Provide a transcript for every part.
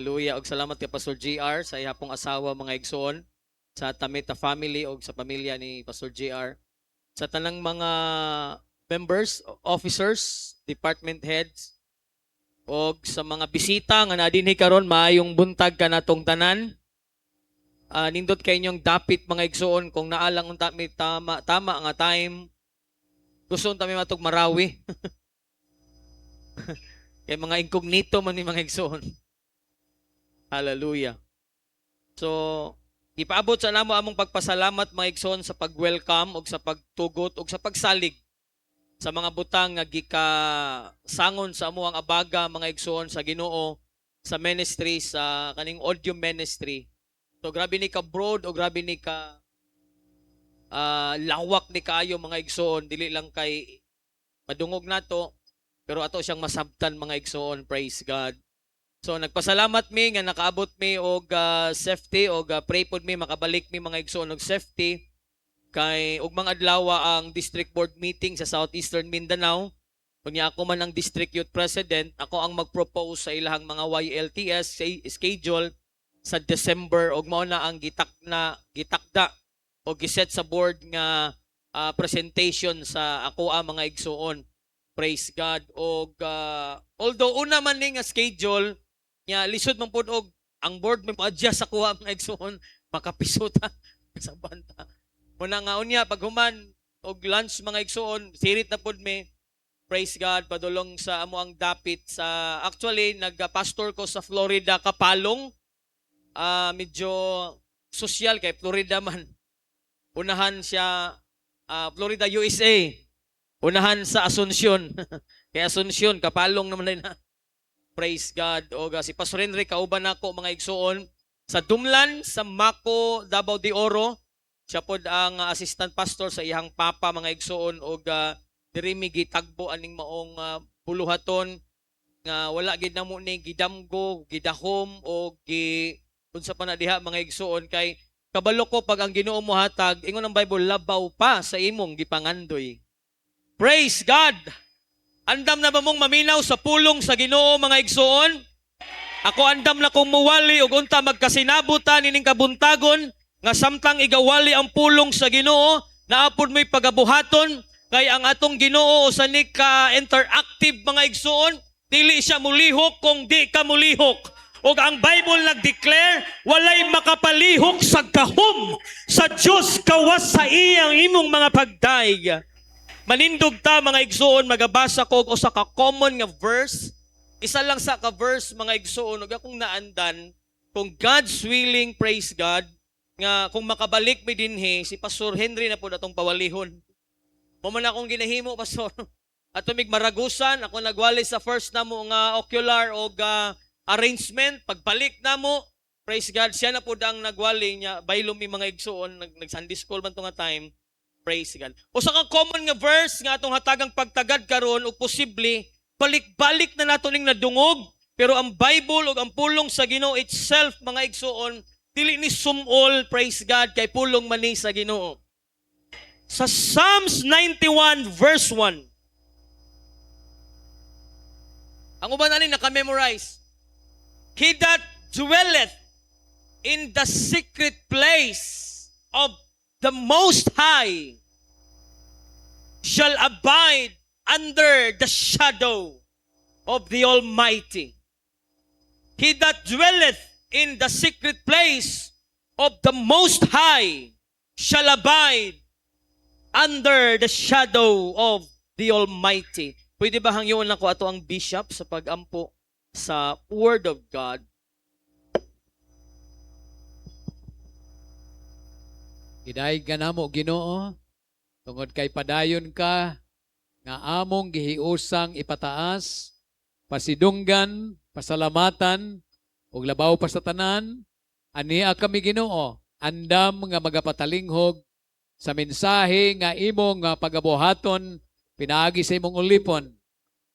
Hallelujah. Og salamat kay Pastor JR sa ihapong asawa mga igsoon, sa Tameta family o sa pamilya ni Pastor JR. Sa tanang mga members, officers, department heads, o sa mga bisita nga nadinhi karon maayong buntag kanatong tanan. Nindot kay inyong dapit mga igsoon kung naalang unta mi tama nga time. Gusto unta mi matog marawi. Kay mga incognito man ni mga igsoon. Hallelujah. So, ipaabot sa namo among pagpasalamat mga igsoon sa pag-welcome o sa pagtugot o sa pagsalig sa mga butang nga gikasangon sa amuang abaga mga igsoon sa Ginoo sa ministry sa kaning audio ministry. So grabe ni ka broad o grabe ni ka lawak ni kaayo mga igsoon, dili lang kay madungog nato pero ato siyang masabtan mga igsoon, praise God. So nagpasalamat mi nga nakaabot mi og safety og pray pod mi makabalik mi mga igsoon og safety kay ug mga adlaw ang district board meeting sa Southeastern Mindanao. Kunya ako man ang district youth president, ako ang mag-propose sa ilahang mga YLTS schedule sa December ug mao na ang gitakda o giset sa board nga presentation sa ako ang mga igsoon. Praise God. Og although una man ni nga schedule nya lisod man pud og ang board may adjust sa kuha mga igsoon makapisuta sa banta. Muna nga unya pag human og lunch mga igsoon sirit na pud mi. Praise God, padulong sa amo ang dapit sa actually nagpastor ko sa Florida Kapalong. Medyo social kay Florida man. Unahan siya Florida USA. Unahan sa Asuncion. Kay Asuncion Kapalong naman na. Praise God. O si Pastor Henry kauban nako mga igsoon sa Dumlan sa Mako Davao de Oro. Siya pod ang assistant pastor sa iyang papa mga igsoon og diri mi gitagbo aning maong buluhaton nga wala gid namo ni gidamgo, gidahom o unsa pa na diha mga igsoon kay kabalo ko pag ang Ginoo mo hatag ingon ang Bible labaw pa sa imong gipangandoy. Praise God. Andam na ba mong maminaw sa pulong sa Ginoo mga igsoon? Ako andam na kong muwali ug unta magkasinabutan ining kabuntagon nga samtang igawali ang pulong sa Ginoo naapod mo'y pagabuhaton kay ang atong Ginoo sa ni ka interactive mga igsoon dili siya mulihok kung di ka mulihok. O ang Bible nag-declare walay makapalihok sa kahom sa Dios kawas sa iyang imong mga pagdaig. Manindog ta mga igsoon magabasa ko og usa ka common nga verse. Isa lang sa ka verse mga igsoon ug akong naandan kung God's willing, praise God, nga kung makabalik mi dinhi si Pastor Henry na pud atong pawalihon. Mo man akong ginahimo pastor. Ato mig maragusan ako nagwali sa first namo nga ocular o arrangement pagbalik namo praise God siya na pud ang nagwali niya baylo mi mga igsoon nag Sunday school man to nga time praise God. Usa ka common nga verse nga atong hatagang pagtagad karon ug posible balik-balik na nato ning nadungog pero ang Bible ug ang pulong sa Ginoo itself mga igsoon dili ni sumol praise God kay pulong man ni sa Ginoo. Sa Psalms 91 verse 1. Ang uban ani naka-memorize. He that dwelleth in the secret place of the Most High shall abide under the shadow of the Almighty. He that dwelleth in the secret place of the Most High shall abide under the shadow of the Almighty. Pwede ba hangyon na ko ato ang bishop sa pagampo sa Word of God? Gidayeg ka namo Ginoo tungod kay padayon ka nga among gihiusang ipataas, pasidunggan, pasalamatan ug labaw pa sa tanan. Ania kami Ginoo, andam nga magapatalinghog sa mensahe nga imong pagabuhaton pinaagi sa imong ulipon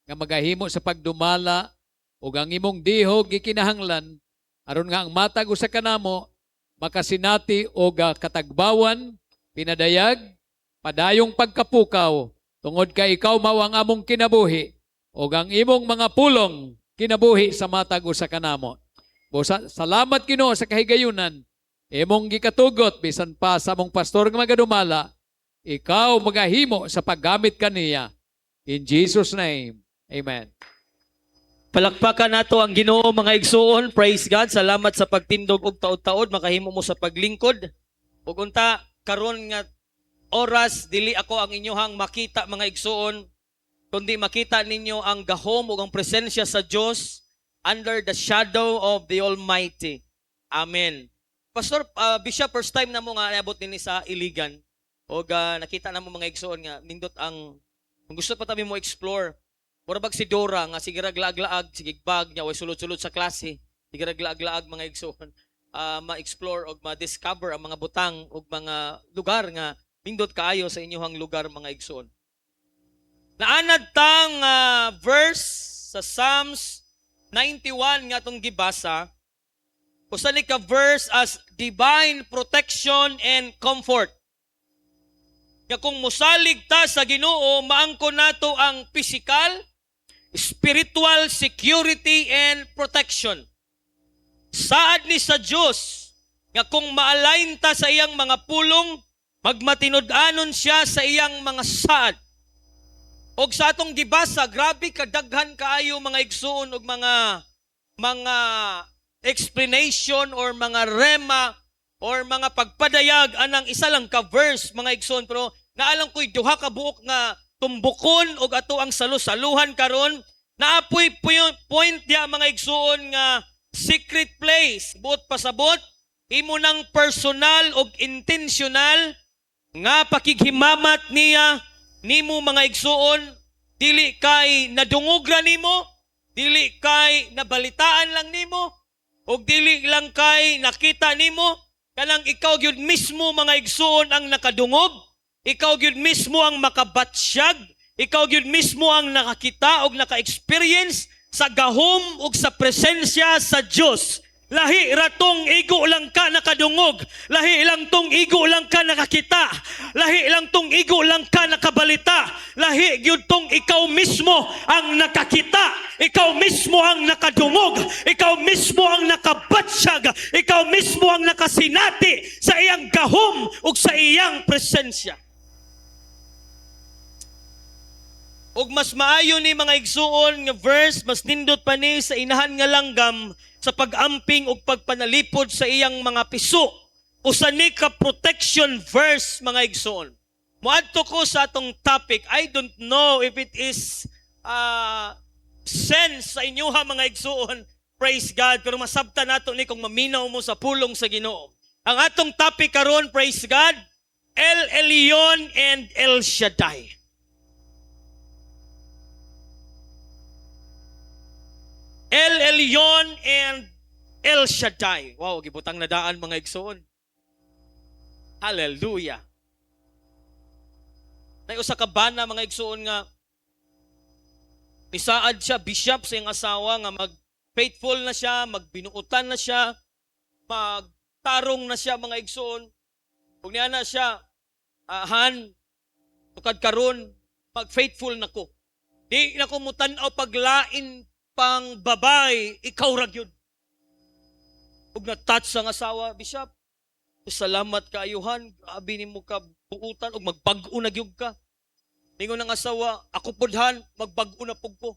nga magahimo sa pagdumala ug ang imong dihog gikinahanglan aron nga ang matag usa kanamo makasinati og katagbawan, pinadayag, padayong pagkapukaw tungod kay ikaw mao ang among kinabuhi ug ang imong mga pulong kinabuhi sa matag usa kanamo. Salamat Ginoo sa kahigayunan. Imong gikatugot bisan pa sa among pastor nga magadumala, ikaw magahimo sa paggamit kaniya. In Jesus name. Amen. Palakpakan nato ang Ginoo mga igsoon. Praise God. Salamat sa pagtindog og taod-taod makahimo mo sa paglingkod. Ug unta karon nga oras dili ako ang inyohang makita mga igsoon, kundi makita ninyo ang gahom ug ang presensya sa Dios under the shadow of the Almighty. Amen. Pastor, Bishop, first time na mo nga naabot din sa Iligan. O nakita na mo mga igsoon nga, nindot ang, kung gusto pa tabi mo explore, mura bag si Dora nga, sige raglaag-laag, sige bag niya, way sulod-sulod sa klase, sige raglaag-laag mga igsoon, ma-explore o ma-discover ang mga butang o mga lugar nga, nindot kaayo sa inyohang lugar mga igsoon. Naanad tang verse sa Psalms 91 nga itong gibasa, usa ni ka verse as divine protection and comfort. Nga kung musalig ta sa Ginoo, maangkon nato ang physical, spiritual security and protection. Saad ni sa Dios nga kung ma-align ta sa iyang mga pulong, magmatinud-anon siya sa iyang mga saad. Og sa atong gibasa, grabe kadaghan kaayo mga igsoon og mga explanation or mga rema or mga pagpadayag anang isa lang ka verse mga igsoon, pero naalang ko'y duha ka buok nga tumbukon og ato ang salusaluhan karon. Naapoy point dia mga igsoon nga secret place buot pasabot imo nang personal og intentional nga pakighimamat niya nimo mga igsoon, dili kay nadungog ra nimo, dili kay nabalitaan lang nimo, o dili lang kay nakita nimo, kanang ikaw gyud mismo mga igsoon ang nakadungog, ikaw gyud mismo ang makabatsyag, ikaw gyud mismo ang nakakita o naka-experience sa gahom o sa presensya sa Dios. Lahi ratong igo lang ka nakadungog, lahi lang tong igo lang ka nakakita, lahi lang tong igo lang ka nakabalita, lahi gyud tong ikaw mismo ang nakakita, ikaw mismo ang nakadungog, ikaw mismo ang nakabatsyag, ikaw mismo ang nakasinati sa iyang gahom ug sa iyang presensya. Ug mas maayo ni mga igsuon nga verse, mas nindot pa ni sa inahan nga langgam sa pag-amping ug pagpanalipod sa iyang mga piso. Usa ni ka protection verse mga igsuon. Moadto ko sa atong topic. I don't know if it is sense sa inyoha mga igsuon. Praise God. Pero masabta nato ni kung maminaw mo sa pulong sa Ginoo. Ang atong topic karon, praise God, El Elyon and El Shaddai. El Elyon and El Shaddai. Wow, gibutang na daan mga igsoon. Hallelujah. Nay usa ka bana mga igsoon nga nisaad siya bishop sa iyang asawa nga mag-faithful na siya, magbinuutan na siya, magtarong na siya mga igsoon. Ug niya na siya, han, tukad karon mag-faithful nako. Di na ko mutan-aw paglain pang babay, ikaw ra gyud. Ug na-touch ang asawa, Bishop. Salamat kaayuhan, grabe nimo ka buutan ug magbag-o na gyud ka. Ningon ang asawa, ako pudhan, magbag-o na pug ko.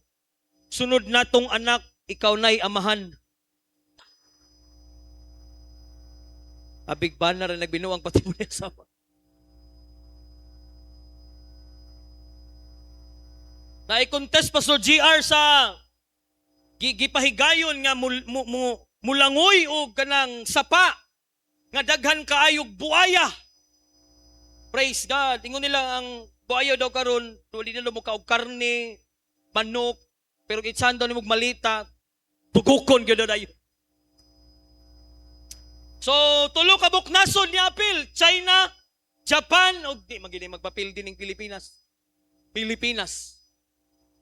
Sunod natong anak, ikaw na'y amahan. Abig ba na rin nagbinuang pati mo ni asawa? Na-contest pa so GR sa gipahigayon nga mulangoy o kanang sapa nga daghan kaayog buaya. Praise God. Ingon nila ang buaya daw karon, dili na mo kaog karne, manok, pero gitsando nimo malita, tugukon gyud dayo. So tulo ka buknason ni apil, China, Japan, og di magini magpapil din ning Pilipinas.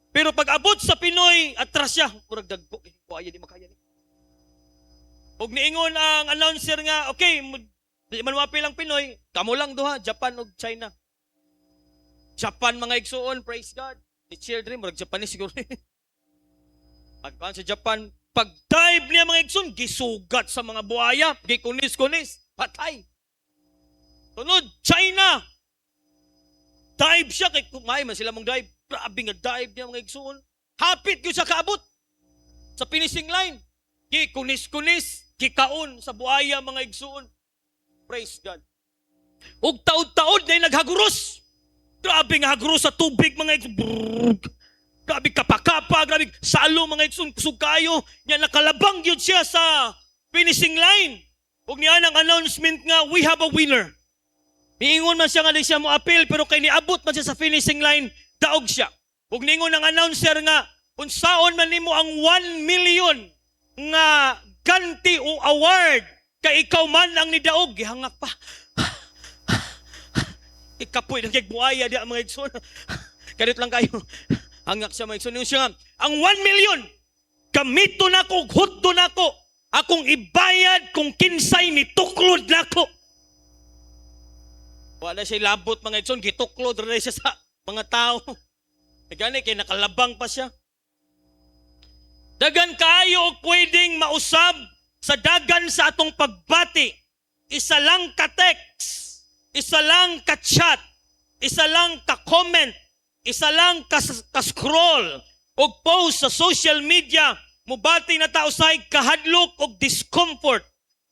Pero pag abot sa Pinoy, atras siya. Murag dagpo. Buaya di makaya ni. Huwag niingon ang announcer nga, okay, di man mapil ang Pinoy, kamo lang duha, Japan o China. Japan mga igsuon, praise God. The children, murag Japanese siguro. Pagkaan sa Japan, pag-dive niya mga igsoon, gisugat sa mga buhaya, gikunis-kunis, patay. Tunod, China. Dive siya, kay kumay man sila mong dive. Grabe nga dive niya mga igsoon. Hapit yun sa kaabot. Sa finishing line. Gikunis-kunis, gikaon sa buhaya mga igsoon. Praise God. Ug taod-taod na naghaguros. Grabe nga haguros sa tubig mga igsoon. Grabe kapakapa, grabe salo mga igsoon, kusog kayo. Nya nakalabang yun siya sa finishing line. Ug niya ang announcement nga, we have a winner. Niingon man siya nga di siya mo appeal, pero kay niabot man siya sa finishing line, daog siya. Ug niingon ang announcer nga, unsaon man nimo ang 1 million nga ganti o award, kay ikaw man ang nidaog, gihangak pa. Ikapoy ng kagbuaya di mga igsoon. Kadit lang kayo. Hangak siya mga igsoon. Siya nga, ang 1 million, gamito na ko, hutdo na ko, akong ibayad kung kinsay ni tuklod na ko. Wala siya labot mga igsoon, gituklod rin siya sa mga tao. Gani, kay nakalabang pa siya. Dagan kaayo og pwedeng mausab sa dagan sa atong pagbati. Isa lang ka text, isa lang ka chat, isa lang ka comment, isa lang ka scroll og post sa social media, mubati na tao sa kahadlok og discomfort.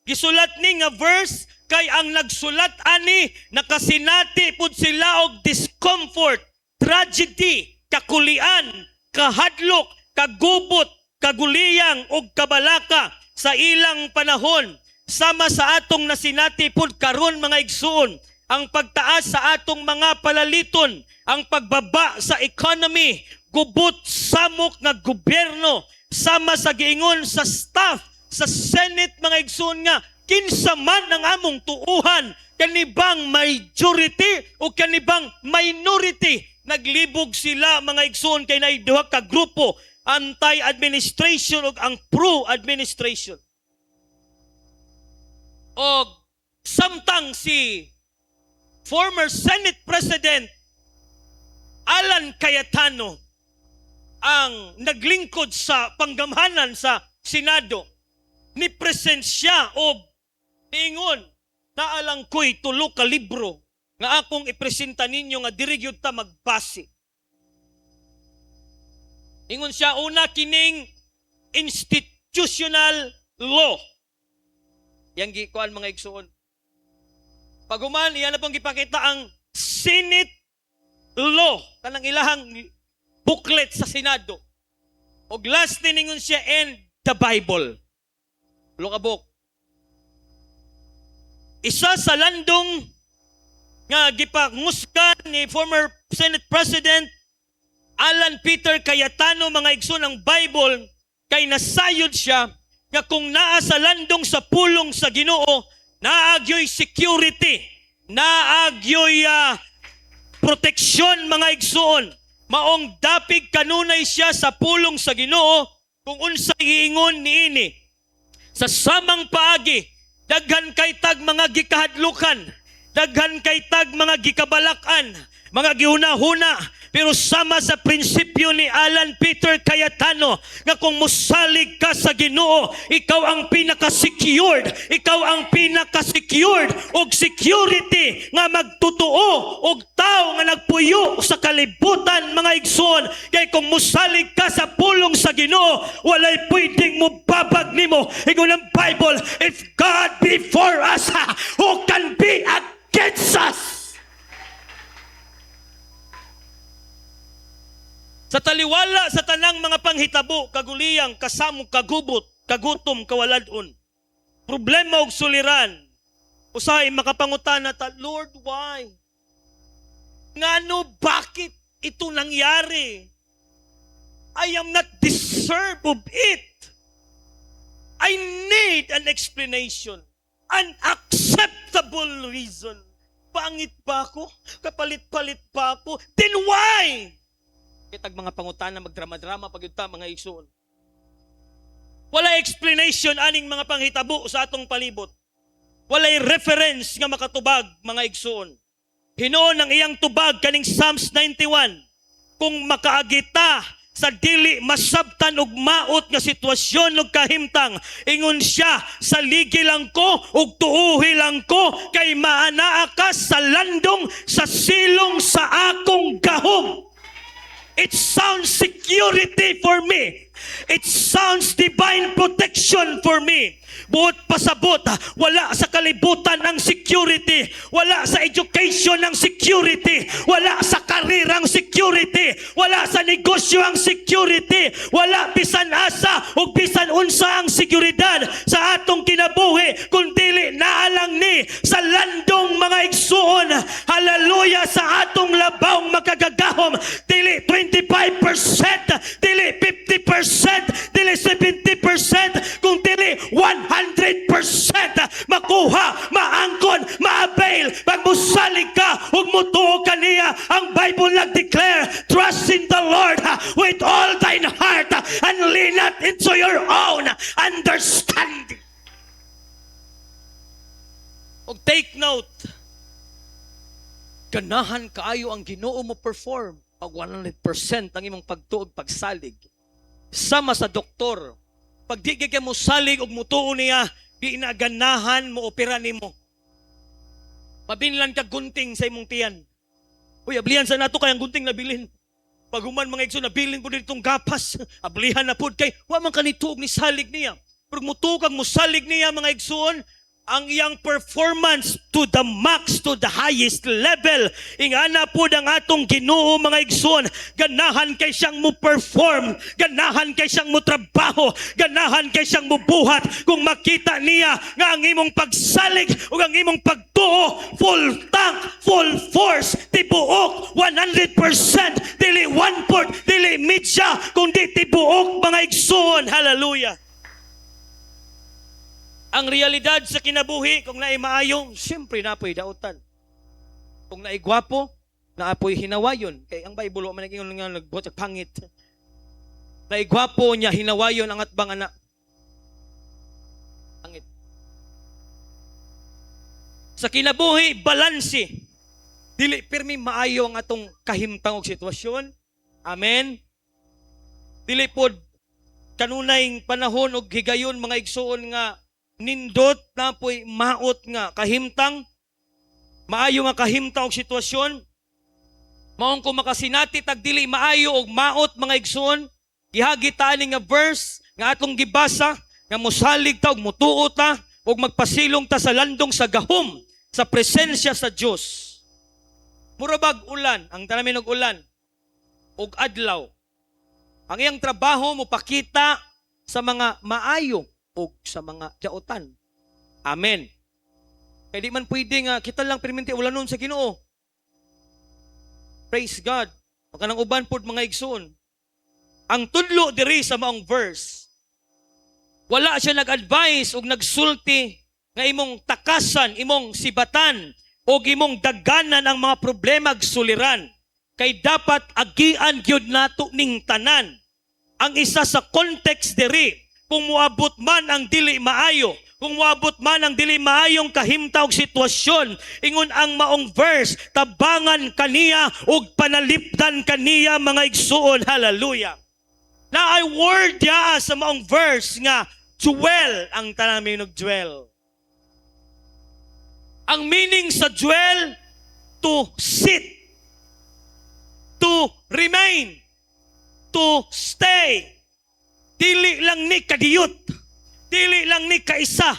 Gisulat ni nga verse kay ang nagsulat ani nakasinati pud sila og discomfort, tragedy, kakulian, kahadlok, kagubot, kaguliyang ug kabalaka sa ilang panahon. Sama sa atong nasinati pud karon mga igsoon, ang pagtaas sa atong mga palaliton, ang pagbaba sa economy, gubot samok nga gobyerno, sama sa giingon sa staff sa Senate mga igsoon nga kinsa man ang among tuuhan, kanibang majority o kanibang minority, naglibog sila mga igsoon kay naay duha ka grupo, anti-administration o ang pro-administration. O samtang si former Senate President Alan Cayetano ang naglingkod sa panggamhanan sa Senado, ni present siya o niingon, naalang ko'y tulo ka libro nga akong ipresenta ninyo nga diri gyud ta magbase. Ingon siya, una kining institutional law. Yang gikuan mga igsoon. Paguman, iyan na pong gipakita ang Senate law. Kanang ilahang booklet sa Senado. O last ningon siya, and the Bible. Look a book. Isa sa landong nga gipanguskan ni former Senate President Alan Peter Cayetano mga igsoon ng Bible, kay nasayod siya nga kung naa sa landong sa pulong sa Ginoo, naagyoy security, naagyoy proteksyon mga igsoon, maong dapig kanunay siya sa pulong sa Ginoo kung unsay giingon niini. Sa samang paagi, daghan kay tag mga gikahadlukan, daghan kay tag mga gikabalakan, mga gihuna-huna, pero sama sa prinsipyo ni Alan Peter Cayetano nga kung musalig ka sa Ginoo, ikaw ang pinaka-secured, ikaw ang pinaka-secured og security nga magtutuo og tao nga nagpuyo sa kalibutan mga igsoon. Kay kung musalig ka sa pulong sa Ginoo, walay pwedeng mubabag nimo. Ingon ang Bible, if God be for us, who can be against us? Sa taliwala sa tanang mga panghitabo, kaguliyang, kasamong, kagubot, kagutom, kawaladon, problema og suliran, usahay makapangutana ta, Lord, why? Ngano, bakit ito nangyari? I am not deserve of it. I need an explanation, an acceptable reason. Pangit ba ako? Kapalit-palit ba ako? Then why? Kitag mga pangutana, magdrama-drama pag yuta mga igsoon. Wala explanation aning mga panghitabo sa atong palibot. Walay reference nga makatubag mga igsoon. Hinoon ang iyang tubag kaning Psalms 91. Kung makaagita sa dili masabtan og maot nga sitwasyon ug kahimtang. Ingon siya, saligi lang ko ug tuuhi lang ko kay maanaa ka sa landong sa silong sa akong gahom. It sounds security for me. It sounds divine protection for me. Buot pasabot, wala sa kalibutan ang security, wala sa education ang security, wala sa karir ang security, wala sa negosyo ang security, wala bisan asa o bisan unsa ang seguridad sa atong kinabuhi kung dili naalang ni sa landong mga igsuon. Hallelujah, sa atong labawng makagagahom, dili 25%, dili 50%, dili 70%, kung dili 100% makuha, maangkon, ma-avail. Pag musalig ka, huwag mo tuo kaniya. Ang Bible nag-declare, trust in the Lord with all thine heart and lean not into your own understanding. Og take note, ganahan kaayo ang Ginoo mo perform pag 100% ang imong pagtuog pagsalig. Sama sa doktor, pag di ka mo salig og mutuo niya, di na ganahan mo opera nimo. Mabinlan ka gunting sa imong tiyan. Uy, ablihan sa nato kayang gunting nabilin. Pag human mga igsoon, nabilin po ditong gapas. Ablihan na po kay, wa man kanituog ni salig niya. Pero mutuog kag musalig niya mga igsoon, ang iyang performance to the max, to the highest level. Ingana po ang atong Ginoo mga igsoon, ganahan kay siyang mo perform, ganahan kay siyang mo trabaho, ganahan kay siyang mo buhat. Kung makita niya nga ang imong pagsalig o ang imong pagtuo, full tank, full force, tibuok, 100%, dili 1/4, dili midya, kundi tibuok mga igsoon. Hallelujah. Ang realidad sa kinabuhi, kung naay maayo, siyempre naapoy dautan. Kung naay gwapo, naapoy hinawayon. Kay ang Bible, man naging nga nagbuhat ang pangit. Naay gwapo niya, hinawayon ang atbang anak. Pangit. Sa kinabuhi, balansi. Dili pirmi maayo ang atong kahimtang og sitwasyon. Amen. Dili pod kanunay panahon og higayon mga igsoon nga nindot na po'y maot nga kahimtang, maayo nga kahimtang og sitwasyon, maong kung makasinati tagdili maayo og maot mga igsoon, gihagita ani nga verse nga atong gibasa, nga mosalig ta og mutuo ta, og magpasilong ta sa landong sa gahom, sa presensya sa Dios. Murabag ulan, ang tanamin og ulan, og adlaw. Ang iyang trabaho mo pakita sa mga maayo o sa mga dautan. Amen. Kaya di man pwede nga, kita lang perminti ulanon sa Ginoo. Praise God. Magkanang uban pod mga igsoon. Ang tudlo diri sa maong verse, wala siya nag-advise o nagsulti nga imong takasan, imong sibatan, o imong daganan ang mga problema ag suliran. Kay dapat agian gyud nato ning tanan. Ang isa sa context diri, kung muabot man ang dili maayo, kung muabot man ang dili maayong kahimtang sitwasyon, ingon ang maong verse, tabangan kaniya ug panalipdan kaniya mga igsuon. Hallelujah. Na ay word ya sa maong verse nga dwell ang tanamin og dwell. Ang meaning sa dwell, to sit, to remain, to stay. Dili lang ni kadiyot, dili lang ni kaisa,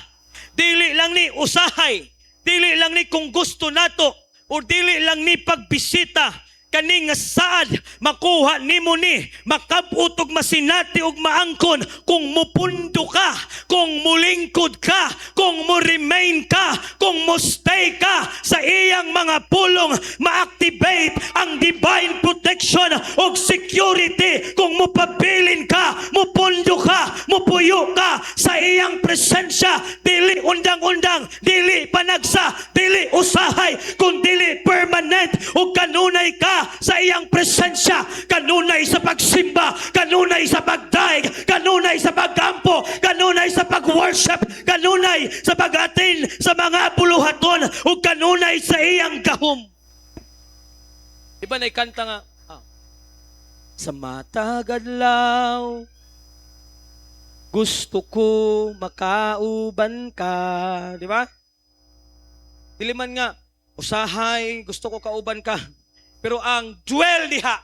dili lang ni usahay, dili lang ni kung gusto nato, o dili lang ni pagbisita. Kani nga saad makuha nimo ni makabut og masinati og maangkon kung mupundo ka, kung mulingkod ka, kung mo remain ka, kung mo stay ka sa iyang mga pulong, ma-activate ang divine protection og security. Kung mupabilin ka, mupundo ka, mupuyo ka sa iyang presensya, dili undang-undang, dili panagsa, dili usahay, kung dili permanent o kanunay ka sa iyang presensya, kanunay sa pagsimba, kanunay sa pagdaig, kanunay sa pagkampo, kanunay sa pag-worship, kanunay sa pag-atin sa mga buluhaton, o kanunay sa iyang gahom. Diba na ikanta nga, sa matagadlaw. Gusto ko makauban ka. Di ba? Dili man nga, usahay, gusto ko kauban ka. Pero ang dwell diha,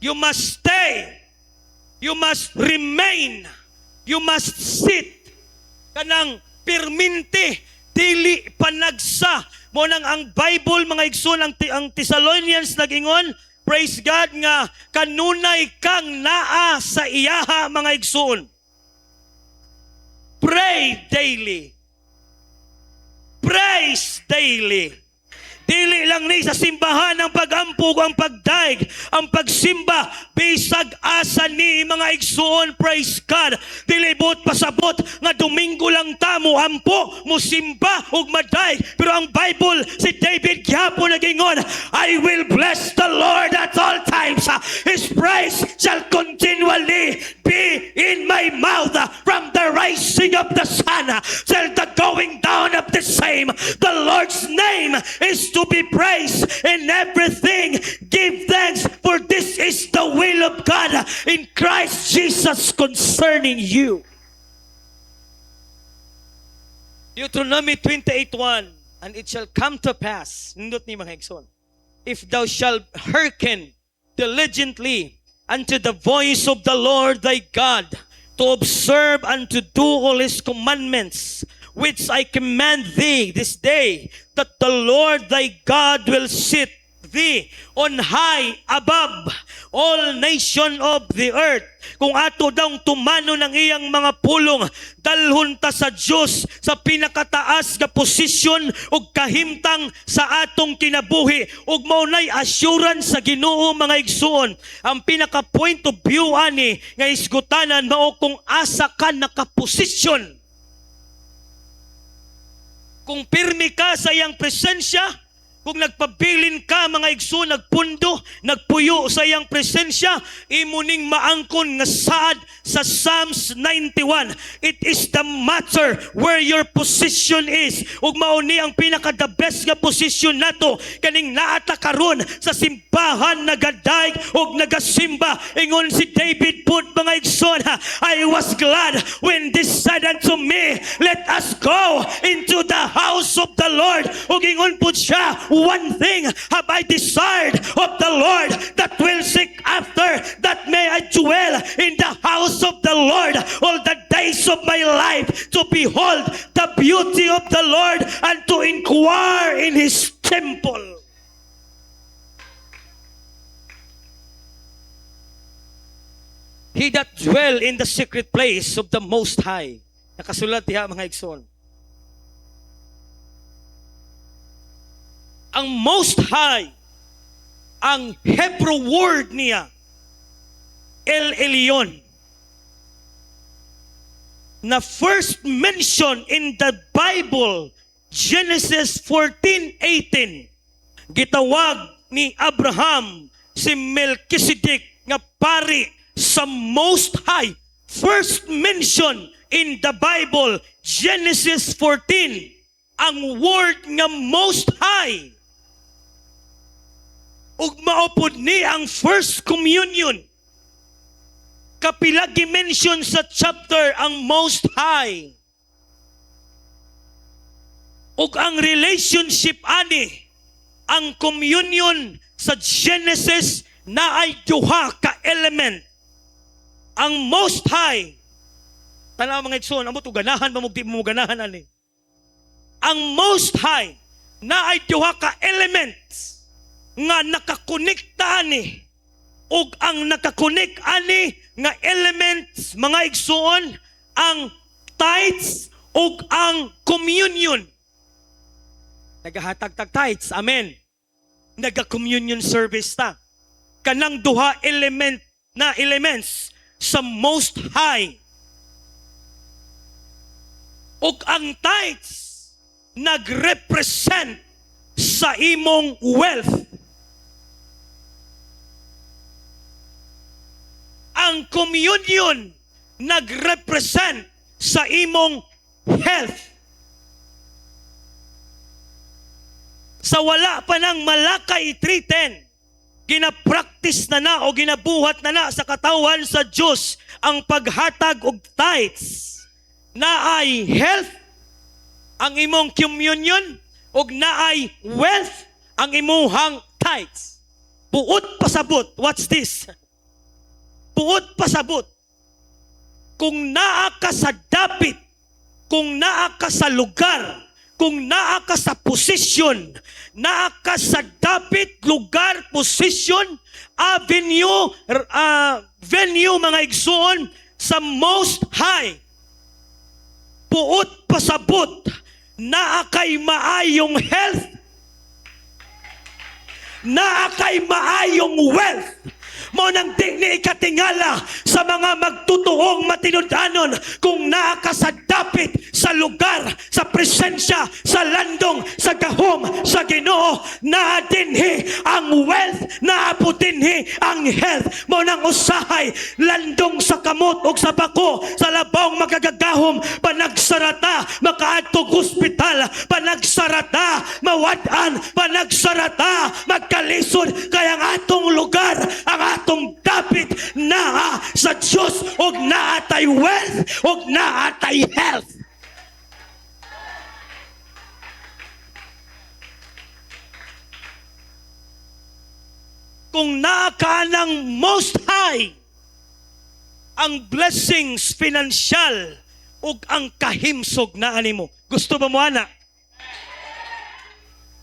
you must stay. You must remain. You must sit. Kanang perminti, dili panagsa. Mo nang ang Bible, mga igsoon, ang Thessalonians nag-ingon, praise God nga, kanunay kang naa sa iyaha, mga igsoon. Pray daily. Praise daily. Dili lang ni sa simbahan ang pag-ampog, ang pagdaig, ang pagsimba, bisag asa ni mga igsoon, praise God. Dili buot pasabot nga Domingo lang tamo ampo, musimba ug madaig. Pero ang Bible, si David gyapon nagingon, I will bless the Lord at all times. His praise shall continually be in my mouth, from the rising of the sun till the going down of the same. The Lord's name is to be praised in everything. Give thanks, for this is the will of God in Christ Jesus concerning you. Deuteronomy 28:1, and it shall come to pass, nindot ni mga igsoon, if thou shalt hearken diligently unto the voice of the Lord thy God, to observe and to do all his commandments, which I command thee this day, that the Lord thy God will sit thee on high above all nation of the earth. Kung ato daw tumano ng iyang mga pulong, dalhon ta sa Diyos sa pinakataas nga posisyon ug kahimtang sa atong kinabuhi, ug maunay assurance sa Ginoo, mga igsoon. Ang pinaka point of view ani nga isgutanan mao kung asa ka nakaposisyon. Kung pirmi ka sa iyang presensya, kung nagpabilin ka, mga igsoon, nagpundo, nagpuyo sa iyang presensya, imuning maangkon nga saad sa Psalms 91. It is the matter where your position is. Ug mauni ang pinaka the best nga position nato kaning naata karon sa simbahan, nagadaig ug nagasimba. Ingon si David put, mga igsoon, I was glad when they said unto me, let us go into the house of the Lord. Ug ingon put siya, one thing have I desired of the Lord, that will seek after, that may I dwell in the house of the Lord all the days of my life, to behold the beauty of the Lord and to inquire in his temple. He that dwell in the secret place of the Most High. Nakasulat diha, mga igsoon. Ang Most High, ang Hebrew word niya, El Elyon, na first mention in the Bible, Genesis 14:18, gitawag ni Abraham si Melchizedek nga pari sa Most High. First mention in the Bible, Genesis 14, ang word nga Most High. Ug maupod ni ang First Communion. Kapila gi-mention sa chapter ang Most High. Ug ang relationship ani, ang communion sa Genesis na ay duha ka element. Ang Most High, tanaw mga igsoon, amo to ganahan ba mo di mo ganahan ani. Ang Most High na ay duha ka elements nga nakakonekta ani, ug ang nakakonek ani nga elements, mga igsoon, ang tithes ug ang communion. Nagahatag-tag tithes, amen. Naga-communion service ta. Kanang duha elements sa Most High. Ug ang tithes nagrepresent sa imong wealth. Ang communion nagrepresent sa imong health. Sa wala pa ng Malakay 3:10, ginapractice na o ginabuhat na sa katawan sa Dios ang paghatag og tithes, naay health ang imong communion ug naay wealth ang imuhang tithes. Buot pasabot. What's this? Buot pasabot. Kung naa ka sa dapit, kung naa ka sa lugar, kung naa ka sa posisyon, naa ka sa dapit, lugar, posisyon, avenue, venue mga igsoon sa most high, buot pasabot, naa kay maayong health, naa kay maayong wealth, mo nang di ni ikatingala sa mga magtutuong matinud-anon kung naa ka sa dapit, sa lugar, sa presensya, sa landong, sa gahom, sa Ginoo, naa dinhi ang wealth, naa po dinhi ang health. Mo nang usahay landong sa kamot o sa bako, sa labong magagagahom, panagsarata, makaadtog hospital, panagsarata, mawadan, panagsarata, magkalisod, kaya ang atong lugar, ang atong dapit naa sa Diyos og naa tay wealth og naa tay health. Kung naa ka ng most high ang blessings financial ug ang kahimsog na animo. Gusto ba mo ana?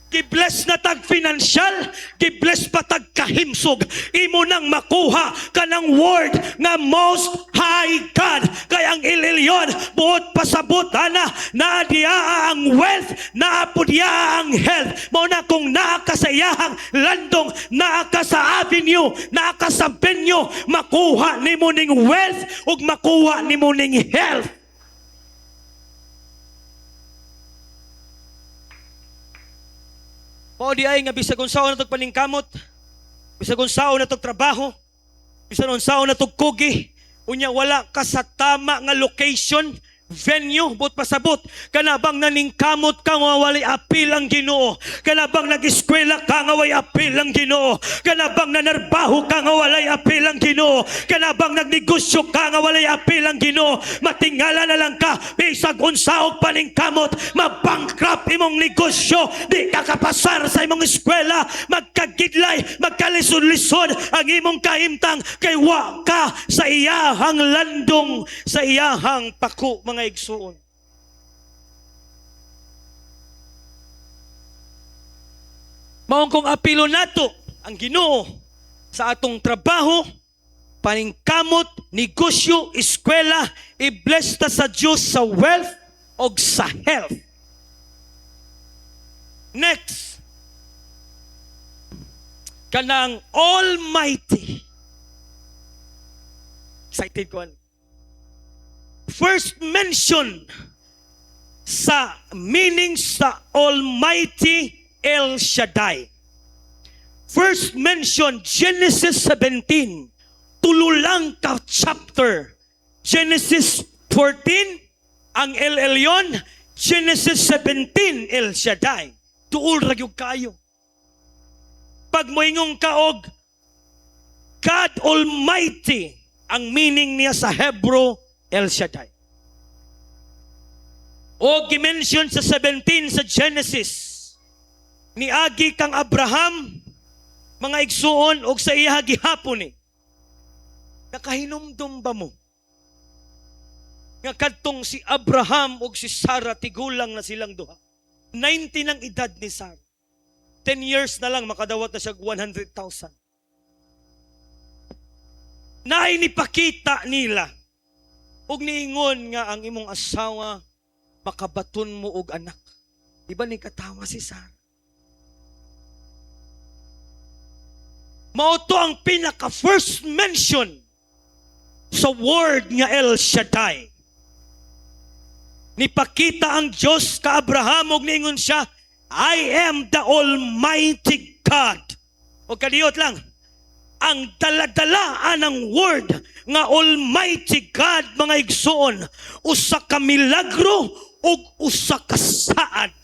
Gibless na tag financial, gibless pa tag kahimsog. Imo nang makuha ka ng word nga most high God. Kaya ang ililyon, buot pasabot, ana, naa diya ang wealth, naa po diya ang health. Mao na kung naa ka sa iyahang landong, naa ka sa avenue, naa ka sa venue, makuha ni mo ning wealth ug makuha ni mo ning health. Mao di ay nga bisag unsaon natog paningkamot, bisag unsaon natog trabaho, bisag unsaon natog kugi, unya wala ka sa tama nga location, venue, buot pasabot, kanabang naningkamot ka nga walay apil ang Ginoo, kanabang nag-eskwela ka nga walay apil ang Ginoo, kanabang nanarbaho ka nga walay apil ang Ginoo, kanabang nagnegosyo ka nga walay apil ang Ginoo, matingala na lang ka, bisag unsaog paningkamot, mabankrupt imong negosyo, di ka kapasar sa imong eskwela, magkagidlay, magkalisod-lisod ang imong kahimtang, kay wa ka sa iyahang landong, sa iyahang pako, mga igsuon. Maong kong apilo nato ang Ginoo sa atong trabaho, paningkamot, negosyo, eskwela, i-bless ta sa Diyos sa wealth o sa health. Next, kanang Almighty. Excited ko. First mention sa meaning sa Almighty El Shaddai. First mention Genesis 17, tululang ka chapter. Genesis 14 ang El Elyon, Genesis 17 El Shaddai. Tuol ragyog kayo. Pag moingong kaog God Almighty, ang meaning niya sa Hebrew El Shaddai. O gimension sa 17 sa Genesis, niagi kang Abraham, mga igsuon, o sa iya gihapon ni. Nakahinumdum ba mo? Nga kadtong si Abraham o si Sarah, tigulang na silang duha. 90 ng edad ni Sarah. 10 years na lang, makadawat na siya 100,000. Na inipakita nila ug niingon nga ang imong asawa makabaton mo og anak. Di ba ni katawa si Sarah? Mao to ang pinaka first mention sa word nga El Shaddai. Nipakita ang Diyos ka Abraham ug niingon siya, I am the Almighty God. O kadiyot lang, ang daladalaan ng word nga Almighty God, mga igsoon, usa ka milagro ug usa ka saad.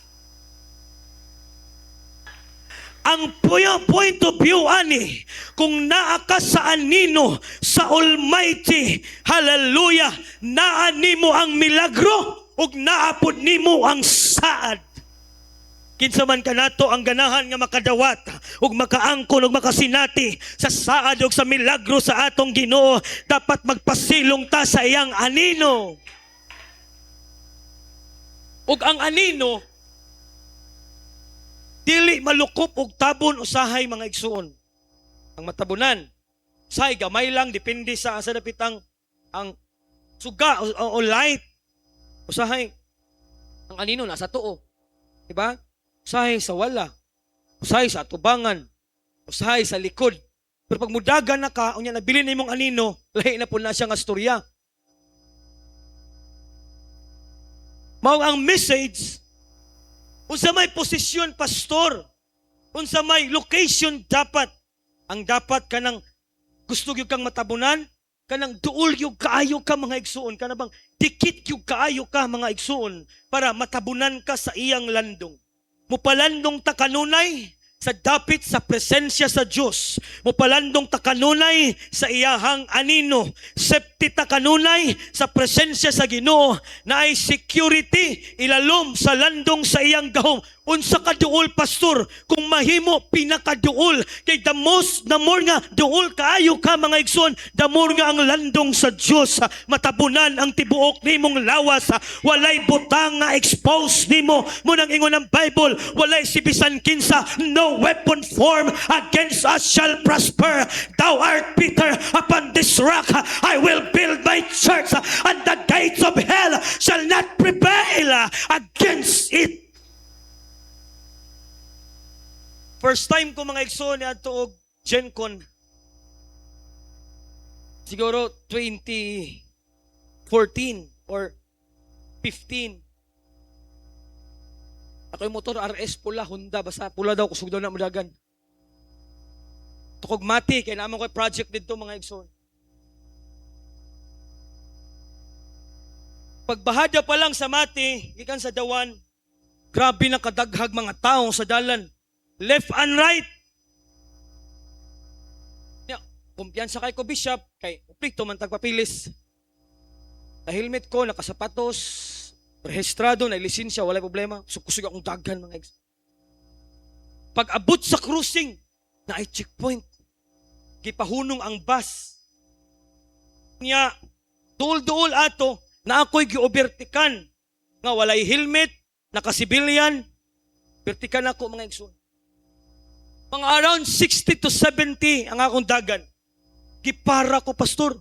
Ang point of view ani, kung naa ka sa anino sa Almighty, hallelujah, naa nimo ang milagro ug naapod nimo ang saad. Kinsa man kanato ang ganahan nga makadawat ug makaangkon ug makasinati sa saad ug sa milagro sa atong Ginoo, dapat magpasilong ta sa iyang anino. Ug ang anino dili malukop og tabon usahay mga igsoon. Ang matabunan, usahay gamay lang, depende sa asa dapit ang suga o light. Usahay ang anino nasa tuo. Diba? Usahay sa wala. Usahay sa atubangan. Usahay sa likod. Pero pag mudagan na ka, unya nabili na imong anino, lahi na po na siya nga storya. Mao ang message. Unsa may posisyon, pastor, unsa may location dapat, ang dapat kanang gusto gyud kang matabunan, kanang duol gyud kaayo ka mga igsuon, kana bang dikit gyud kaayo ka mga igsuon para matabunan ka sa iyang landong. Mupalandong ta kanunay sa dapit sa presensya sa Dios. Mupalandong ta kanunay sa iyahang anino. Septi ta kanunay sa presensya sa Ginoo na ay security ilalom sa landong sa iyang gahom. Unsa ka duol, pastor? Kung mahimo pinakaduol, kay the more nga duol kaayo ka mga igsoon, the more nga ang landong sa Dios matabunan ang tibuok nimong lawas. Walay butang nga expose nimo. Munang ingon ang Bible, walay si bisan kinsa, no weapon formed against us shall prosper. Thou art Peter, upon this rock I will build my church, and the gates of hell shall not prevail against it. First time ko mga igsoon ni adto og GenCon, siguro 2014 or 15. Ako yung motor RS pula, Honda, basta pula daw, kusog daw na mudagan. Tukog mati, kaya naman ko project dito mga igsoon. Pagbahada pa lang sa mati, gikan sa dawan, grabe na kadaghag mga tao sa dalan. Left and right. Kumpiyansa kay ko, Bishop, kay uplito man tagpapilis. Na helmet ko, nakasapatos, rehistrado, na lisensya, wala problema. Kusog akong daghan mga ex. Pag abot sa cruising, na ay checkpoint. Gipahunong ang bus. Nya, duol-duol ato, na ako'y gi-overtikan. Nga walay helmet, nakasibilyan, vertikan ako mga igsoon. Mga around 60 to 70 ang akong dagan. Gipara ko, pastor.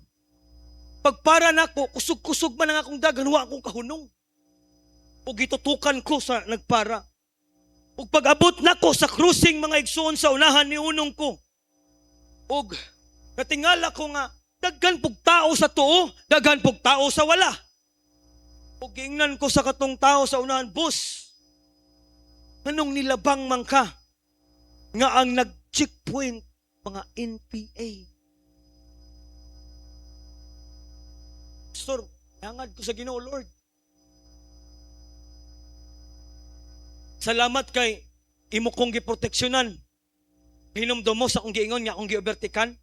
Pagpara na ko, kusog-kusog man ang akong dagan, wa akong kahunong. O gitutukan ko sa nagpara. O pag-abot na ko sa cruising mga igsoon sa unahan ni unong ko. O natingala ko nga, daghan pug tao sa tuo, daghan pug tao sa wala. O giingnan ko sa katong tao sa unahan, boss, anong nilabang man ka? Nga ang nag-checkpoint, mga NPA. Pastor, hangad ko sa Ginoo, Lord. Salamat kay imo kong giproteksyonan. Hinumdum mo sa akong giingon nga akong giobertikan.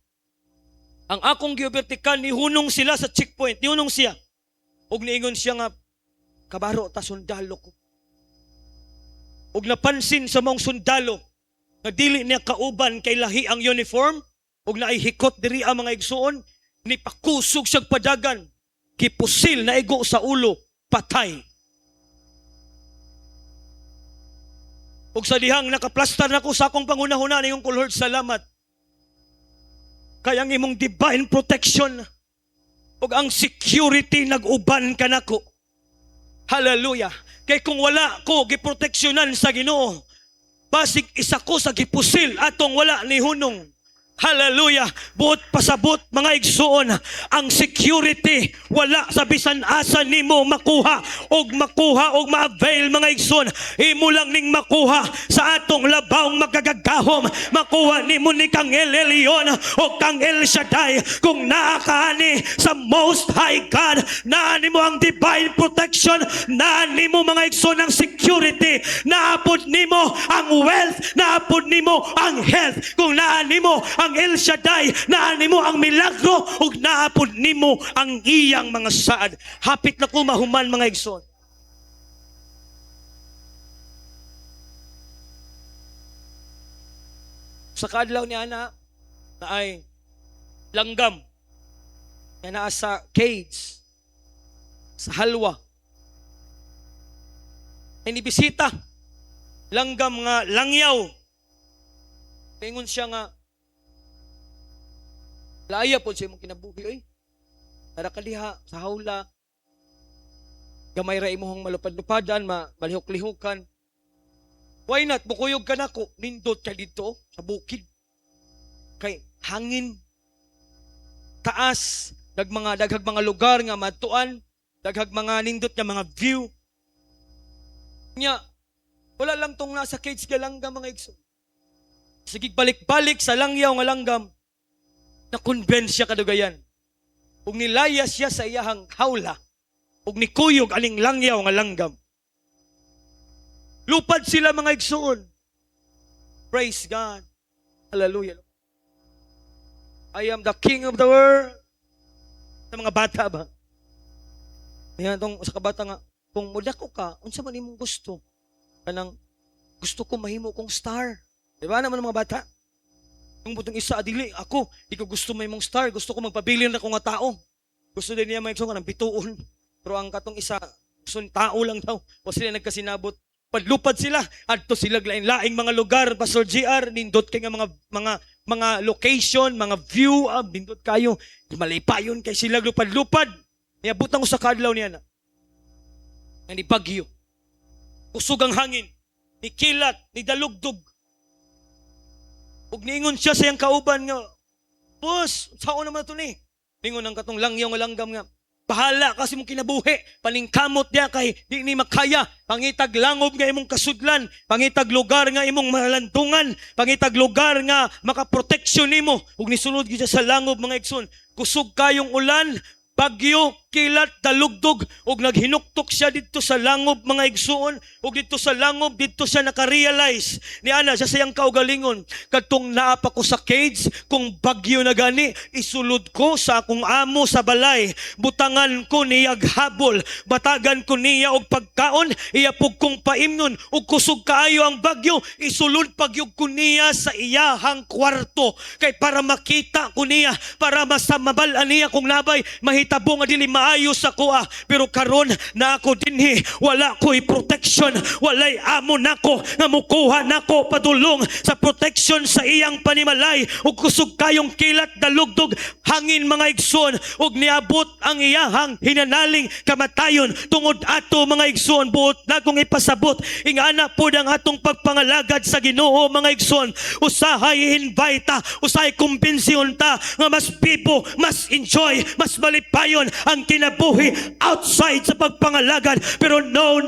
Ang akong giobertikan, nihunong sila sa checkpoint. Nihunong siya. Ug niingon siya nga, kabaro ta sundalo ko. Ug napansin sa mong sundalo, na dili niya kauban kay lahi ang uniform, ug naay hikot diri ang mga igsuon, ni pakusog siyang padagan, kipusil na igo sa ulo, patay. Ug sa dihang nakaplastar na ko sa akong pangunahuna na yung Lord, salamat. Kaya ang imong divine protection, ug ang security nag-uban ka nako. Hallelujah. Kay kung wala ko giproteksyonan sa Ginoo, basig isa ko sa gipusil atong wala ni hunong. Hallelujah. Buot pasabot mga igsuon, ang security wala sa bisan asa nimo makuha og ma-avail mga igsuon. Imo lang ning makuha sa atong labawng magagagahom. Makuha nimo ni kang El Elyon o kang El Shaddai kung naa ka ani sa Most High God. Naa nimo ang divine protection, naa nimo mga igsuon ang security, naapod nimo ang wealth, naapod nimo ang health. Kung naa nimo ang El Shaddai, naa nimo ang milagro, ug naapod nimo ang iyang mga saad. Hapit na ko mahuman mga igsoon. Sa kadlaw ni ana na ay langgam na naa sa cage sa halwa. Ay nibisita langgam nga langyaw. Pingon siya nga laya po siya mong kinabuhi. Ay, tara ka diha sa hawla. Gamay ra imong malupad-lupadan, malihok-lihukan. Why not? Bukuyog ka na ko. Nindot ka dito sa bukid. Kay hangin. Taas. Daghag mga lugar nga matuan. Daghag mga nindot nga mga view. Nya, wala lang tong nasa cage ka langgam mga igso. Sige balik-balik sa langyaw nga langgam. Na-convince siya kadugayan. Ug nilayas siya sa iyahang hawla. Ug nikuyog aning langyaw nga langgam. Lupad sila mga igsoon. Praise God. Hallelujah. I am the king of the world. Sa mga bata ba? Yan tong sa kabata nga, kung mudako ka, unsa man imong gusto? Kanang gusto ko mahimo kong star. Di ba naman mga bata? Yung butong isa, adili, ako, di ko gusto may mong star, gusto ko magpabilin na ko nga tao. Gusto din niya may nga ng bituon. Pero ang katong isa, gusto tao lang daw. O sila nagkasinabot. Padlupad sila, adto sila lain-laing mga lugar, Pastor GR, nindot kay nga mga location, mga view, nindot kayo. Malipayon kay sila lupad-lupad. Niabutang ko sa kadlaw niya na. Nga ni bagyo. Kusog ang hangin. Ni kilat, ni dalugdog. Ug niingon siya sa iyang kauban nga, boss, sao naman ito ni? Ningon ang katong langyaw nga langgam nga, bahala kasi mong kinabuhi, paningkamot niya kay di ni makaya, pangitag langob nga imong kasudlan, pangitag lugar nga imong malandungan, pangitag lugar nga makaproteksyon nimo. Ug nisulod gyud siya sa langob mga igsoon, kusog kayong ulan, bagyo, kilat, dalugdog, ug naghinuktok siya dito sa langob mga igsuon, ug dito sa langob, dito siya nakarealize ni ana sa sayang kaugalingon, kadtong naapa ko sa cage, kung bagyo na gani, isulod ko sa akong amo sa balay, butangan ko niyag habol, batagan ko niya og pagkaon, iyapog kong paimnon, ug kusog kaayo ang bagyo, isulod pagyug ko niya sa iyahang kwarto, kay para makita ko niya, para masamabalan niya kung nabay, mahitabo nga dili maayo sa kuha, pero karon na ako dinhi, wala ko'y protection, walay amo nako nga mukuha nako padulong sa protection sa iyang panimalay, ug kusog kayong kilat dalugdog hangin mga igsoon, ug niabot ang iyahang hinanaling kamatayon tungod ato mga igsoon. Buot na kong ipasabot ingana pod ang atong pagpangalagad sa Ginoo mga igsoon, usahay invite, usahay kumbensyon ta nga mas bibo, mas enjoy, mas malipayon ang kinabuhi outside sa pagpangalagad. Pero no,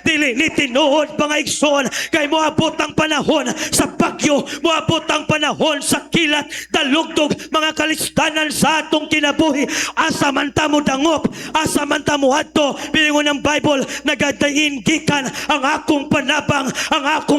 dili ni tinuod mga igsoon, kay moabot ang panahon sa bagyo, moabot ang panahon sa kilat, dalugdog, mga kalistanan sa atong kinabuhi. Asa man ta mo dangop, asa man ta mo adto, bilingon ng Bible, nagadain gikan ang akong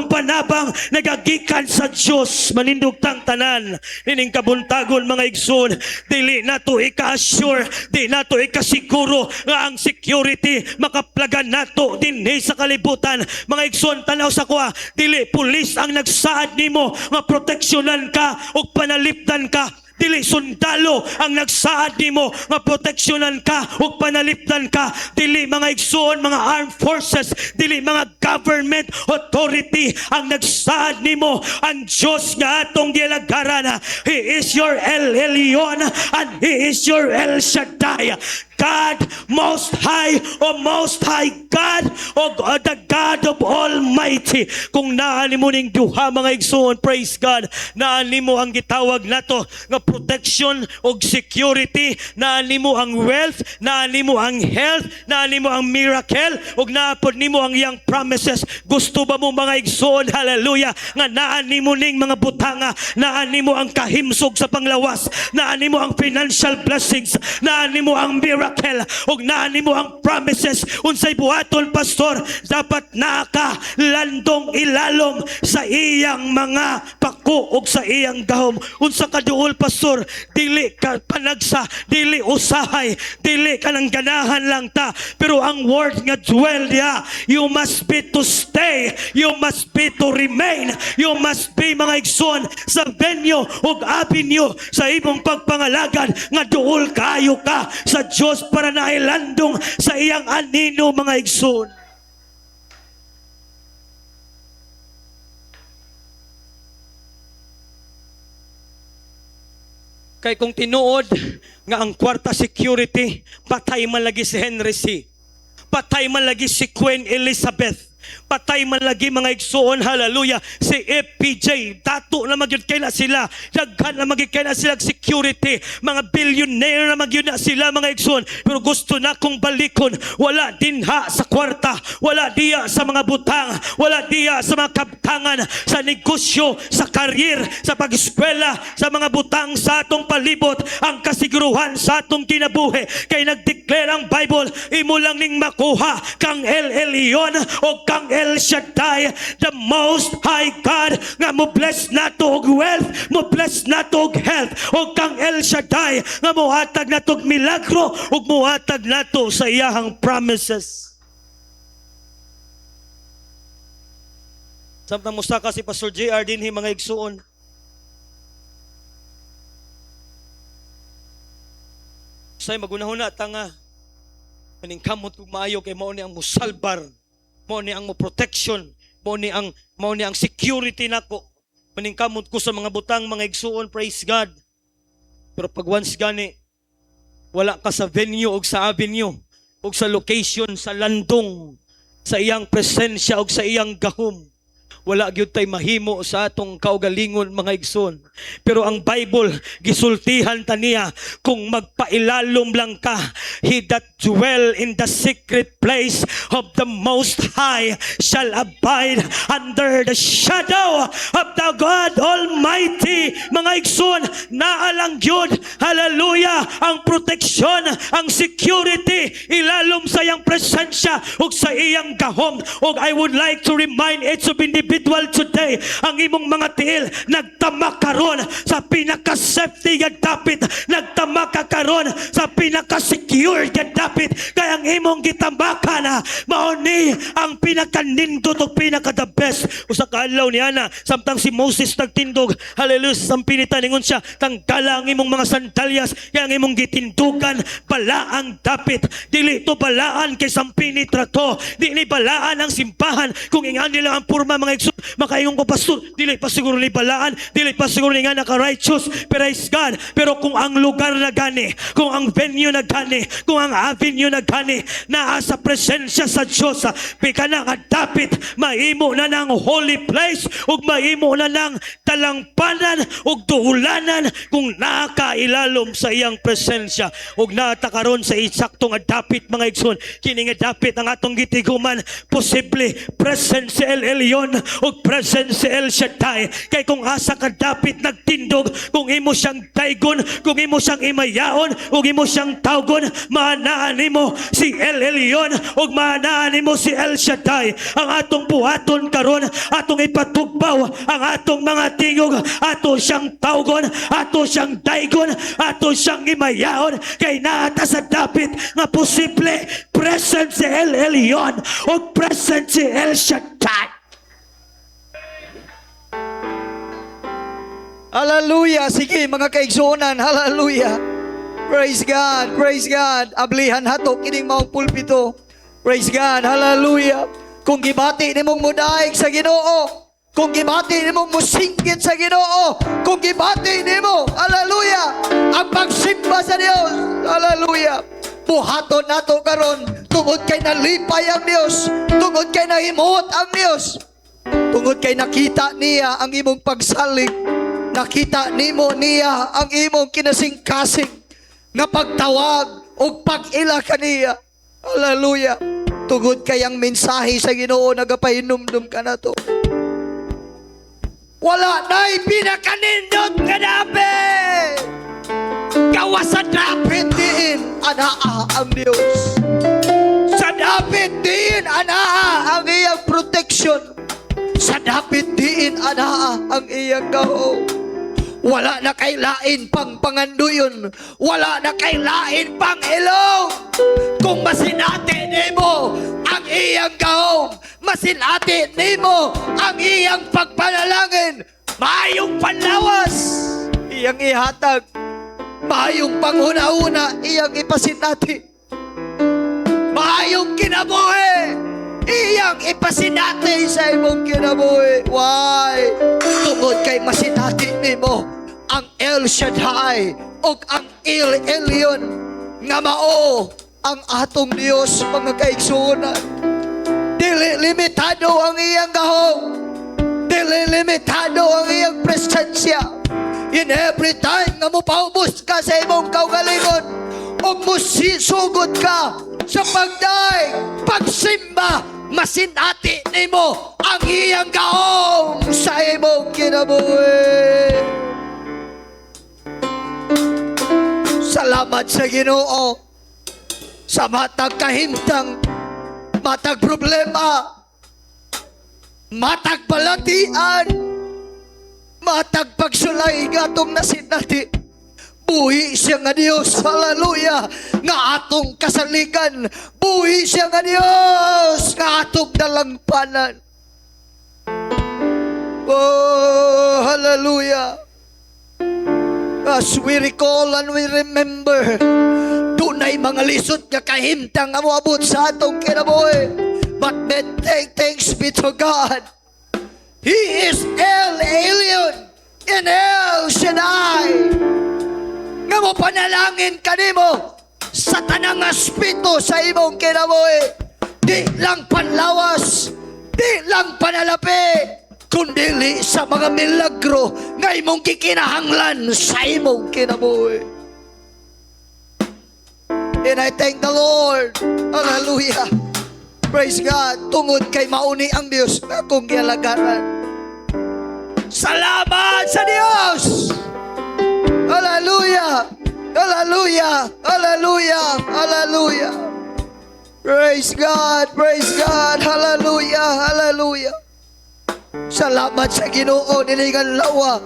panabang nagagikan sa Dios. Manindugtang tanan nining kabuntagon mga igsoon, dili nato ika-assure, di nato ikasiguro nga ang security makaplagan nato dinhi sa kalibutan. Mga igsoon, tanaw sa kuha, dili pulis ang nagsaad nimo nga proteksyonan ka o panalipdan ka. Dili sundalo ang nagsaad nimo nga proteksyonan ka o panalipdan ka. Dili mga igsoon, mga armed forces, dili mga government authority ang nagsaad nimo. Ang Diyos nga atong gilagaran, He is your El Elyon and He is your El Shaddai. God Most High o Most High God o the God of Almighty. Kung naani mo ning duha mga igsoon, praise God, naani mo ang gitawag nato nga protection o security, naani mo ang wealth, naani mo ang health, naani mo ang miracle, ug naapod nimo ang iyang promises. Gusto ba mo mga igsoon, hallelujah, nga naani mo ning mga butanga, naani mo ang kahimsog sa panglawas, naani mo ang financial blessings, naani mo ang miracle, ug naani mo ang promises. Unsay buhaton, pastor? Dapat nakalandong ilalom sa iyang mga pako ug sa iyang gahom. Unsa ka duol, pastor? Dili ka panagsa, dili usahay, dili ka nang ganahan lang ta, pero ang word nga dwell diha, you must be to stay, you must be to remain, you must be mga igsoon sa venue ug avenue sa imong pagpangalagad nga duol kayo ka sa Dios para nailandong sa iyang anino mga igsoon. Kay kung tinuod nga ang kwarta security, patay man lagi si Henry C. Patay man lagi si Queen Elizabeth. Patay man lagi mga igsoon, hallelujah, si FPJ, dato na magyud kay na sila, daghan na magyud kay na sila security, mga billionaire na magyud na sila mga igsoon. Pero gusto na kong balikon, wala dinha sa kwarta, wala diya sa mga butang, wala diya sa mga kabtangan, sa negosyo, sa karir, sa pag-eskwela, sa mga butang sa atong palibot, ang kasiguruhan sa atong kinabuhi. Kay nagdeclare ang Bible, imo lang ning makuha kang El Elyon o kang El Shaddai, the Most High God, nga mo bless nato og wealth, mo bless nato og health, o kang El Shaddai nga mo hatag nato og milagro ug mo hatag nato sa iyahang promises. Samtang musta ka si Pastor JR dinhi mga igsuon, say magunahuna tanga kaning kamot kog maayo kay mao ni ang musalbar, mao ni ang mo protection, mao ni ang security nako. Maningkamot ko sa mga butang mga igsuon, praise God. Pero pag once gani wala ka sa venue o sa avenue o sa location, sa landong, sa iyang presensya o sa iyang gahom, wala gyud tay mahimo sa atong kaugalingon mga igsoon. Pero ang Bible gisultihan taniya, kung magpailalom lang ka, he that dwell in the secret place of the Most High shall abide under the shadow of the God Almighty. Mga igsoon, naalang gyud, hallelujah, ang proteksyon, ang security, ilalom sa iyang presensya ug sa iyang gahom. Ug I would like to remind each of individual today, ang imong mga tiil nagtama karon sa pinaka-safety nga dapit, nagtama ka karon sa pinaka-secure nga dapit, kaya ang imong gitambakan mao ni ang pinaka-nindot ug pinaka-the best. Usa ka adlaw ni ana, samtang si Moses nagtindog, hallelujah, sa sampinitan ingon siya, tanggala ang imong mga sandalyas, kaya ang imong gitindugan balaang dapit. Dili to balaan kay sampini trato, dili balaan ang simbahan. Kung ingan nila ang purma mga igsoon, makaingon ko, pastor, dili pa siguro ni balaan, dili pa siguro ni nga naka-righteous, praise God. Pero kung ang lugar na gani, kung ang venue na gani, kung ang avenue na gani, naa sa presensya sa Diyos, pika na nga dapit, maimo na ng holy place, ug maimo na ng talangpanan ug duulanan kung nakailalom sa iyang presensya. Ug natakaron sa isakto nga dapit mga igsoon, kini nga dapit ang atong gitiguman, posible present si El Elyon ug present si El Shaddai. Kay kung asa ka dapit nagtindog, kung imo siyang daygon, kung imo siyang imayaon, ug imo siyang tawgon, maanaan nimo si El Elyon ug maanaan nimo si El Shaddai. Ang atong buhaton karon, atong ipatugbaw ang atong mga tingog, ato siyang tawgon, ato siyang daygon, ato siyang imayaon, kay naata sa dapit nga posible present si El Elyon ug present si El Shaddai. Hallelujah. Sige mga kaigsuonan, hallelujah. Praise God, praise God. Ablihan hato kining maong pulpito. Praise God, hallelujah. Kung gibati nimong mudaig sa Ginoo, kung gibati nimong musingkit sa Ginoo, kung gibati nimo, hallelujah, ang pagsimba sa Dios, hallelujah. buhaton nato karon tungod kay nalipay ang Dios, tungod kay nahimuot ang Dios, tungod kay nakita niya ang imong pagsalig, nakita nimo niya ang imong kinasingkasing nga pagtawag o pag-ila kaniya. Hallelujah. Tungod kay ang mensahe sa Ginoo nagapahinumdum ka na to. Wala na'y pinakanindot ka dapit. Gawa sa dapit diin anaa ang Dios. Sa dapit diin anaa ang iyang protection. Sa dapit diin anaa ang iyang gahom. Wala na kay lain pang panganduyon. Wala na kay lain pang ilong. Kung masinati nimo ang iyang gahom, masinati nimo ang iyang pagpanalangin, maayong panlawas iyang ihatag, maayong panghuna-una iyang ipasinati, maayong kinabuhi iyang ipasinati sa imong kinabuhi. Why? Tungod kay masinati nimo ang El Shaddai o ang El Elyon nga mao ang atong Dios, mga kaigsuonan. Dili limitado ang iyang gahom, dili limitado ang iyang presensya. In every time nga mupaubos ka sa imong kaugalingon o musisugod ka sa pagdaig, pagsimba, masinati nimo ang iyang gahom sa imong kinabuhi. Salamat sa Ginoo sa matag kahimtang, matag problema, matag balatian, matag pagsulay gatong nasinati. Buhi siya nga Dios, hallelujah, nga atong kasaligan. Buhi siya nga Dios, nga atong dalangpanan. Oh, hallelujah. As we recall and we remember, dunay mga lisod nga kahimtang nga moabot sa atong kinabuhi. But thanks be to God. He is El Elyon and El Shaddai. Nga mo panalangin kanimo sa tanang aspeto sa imong kinabuhi. Di lang panlawas, di lang panalapi, kundili sa mga milagro nga imong kikinahanglan sa imong kinabuhi. And I thank the Lord. Hallelujah. Praise God. Tungod kay mauni ang Dios na akong gialagaran. Salamat sa Dios. Hallelujah. Hallelujah. Hallelujah. Hallelujah. Praise God. Praise God. Hallelujah. Hallelujah. Salamat sa Ginoo nilingan lawa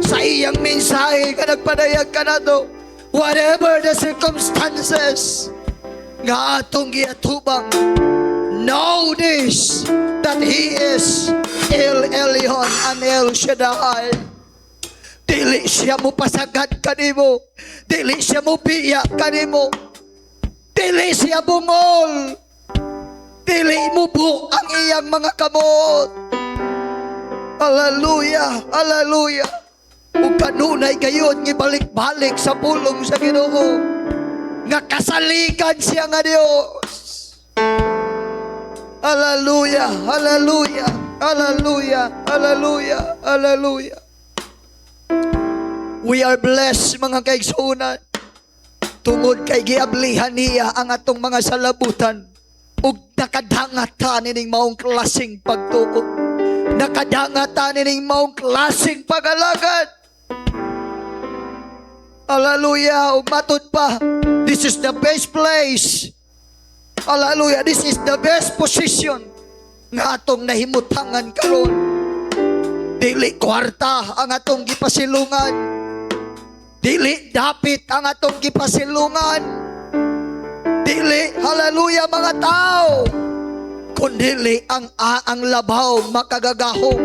sa iyang mensahe nga nagpadayag ka na to. Whatever the circumstances nga atong giatubang, know this, that He is El Elyon and El Shaddai. Dili siya mo pasagad kanimo, dili siya mo biya kanimo, dili siya bungol, dili mo bu ang iyang mga kamot. Hallelujah, hallelujah. Ug kanunay gayon gibalik-balik sa pulong sa Ginoo nga kasaligan siya nga Dios. Hallelujah, hallelujah, hallelujah, hallelujah, hallelujah. We are blessed, mga kaigsunan, tungod kay giablihan niya ang atong mga salabutan ug nakadangata nining maong klaseng pagtuo, nakadangata nining maong klaseng pag-alagad. Hallelujah. Ug matud pa, this is the best place. Hallelujah. This is the best position nga atong nahimutangan karon. Dili kwarta ang atong gipasilungan, dili dapit ang atong gipasilungan, dili, hallelujah, mga tao, kundili ang labaw makagagahom.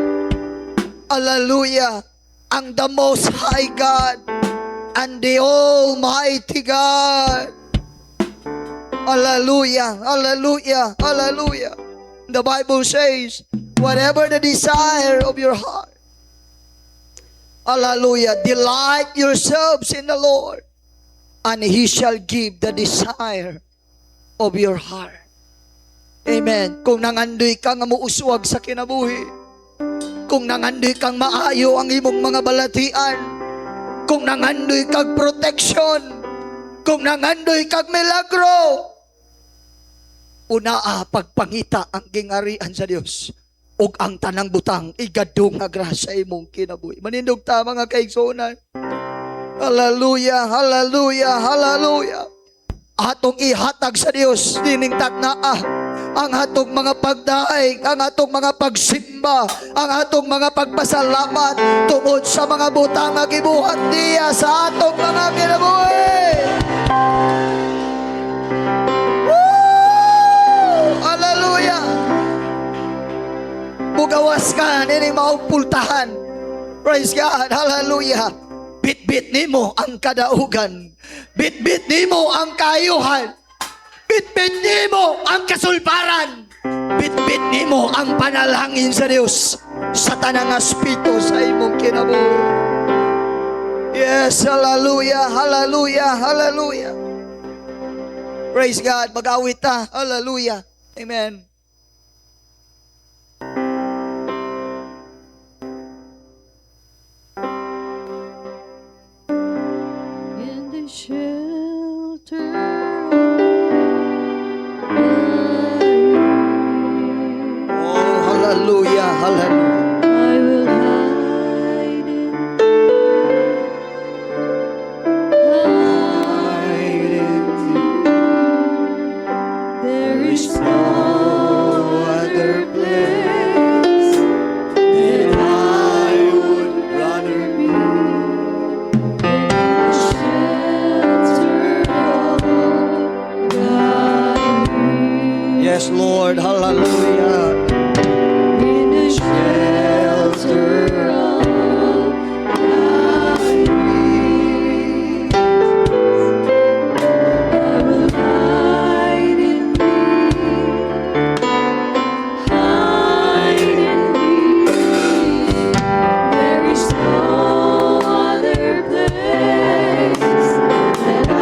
Hallelujah. Ang the Most High God and the Almighty God. Hallelujah, hallelujah, hallelujah. The Bible says, whatever the desire of your heart, hallelujah, delight yourselves in the Lord, and He shall give the desire of your heart. Amen. Kung nangandoy ka nga muuswag sa kinabuhi, kung nangandoy kang maayo ang imong mga balatian, kung nangandoy kag protection, kung nangandoy kag milagro, unaa pagpangita ang gingarian sa Dios ug ang tanang butang igadung nga grasya imong kinabuhi. Manindog ta mga kaigsuonan. Hallelujah, hallelujah, hallelujah. Atong ihatag sa Dios dining tagnaa ang atong mga pagdaig, ang atong mga pagsimba, ang atong mga pagpasalamat tungod sa mga butang nga gibuhat niya sa atong mga kinabuhi. Woo! Hallelujah! Bugawas ka nini maupultahan. Praise God. Hallelujah. Bit-bit nimo ang kadaugan. Bit-bit nimo ang kaayuhan. Bit-bit nimo ang kasulbaran. Bit-bit nimo ang panalangin sa Dios sa tanang aspeto sa imong kinabuhi. Yes, hallelujah, hallelujah, hallelujah. Praise God. Mag-awit ta. Hallelujah. Amen. In the shelter Oh, hallelujah, hallelujah. I will hide in there is no other place that I would rather be in the shelter of thy wings. Yes, Lord, hallelujah. In the shelter of thy wings, I will hide in thee, hide in thee. There is no other place that I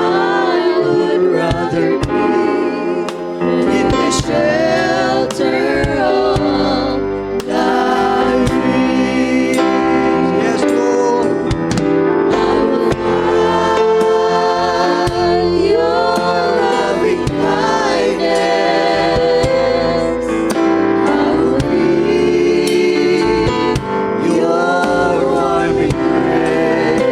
would rather be in the shelter of thy wings. Yes, Lord. I will find your loving kindness. I will read your warm embrace.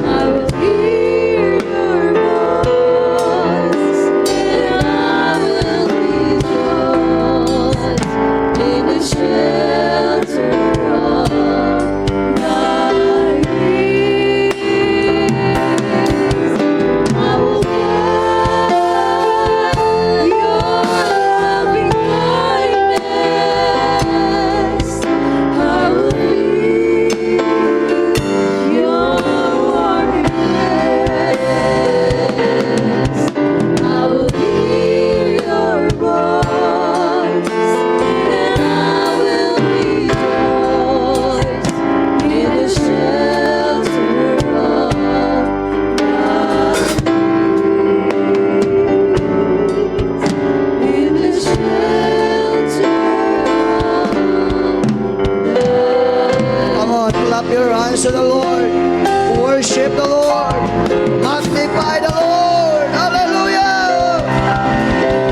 I will hear your voice, and I will rejoice in the shelter of thy wings. I will find your loving kindness. I will read your warm embrace. I will hear your voice, and I will rejoice in the shelter of thy wings. In the shelter of Come on, clap your hands to the Lord. Worship the Lord. Magnify the Lord. Hallelujah.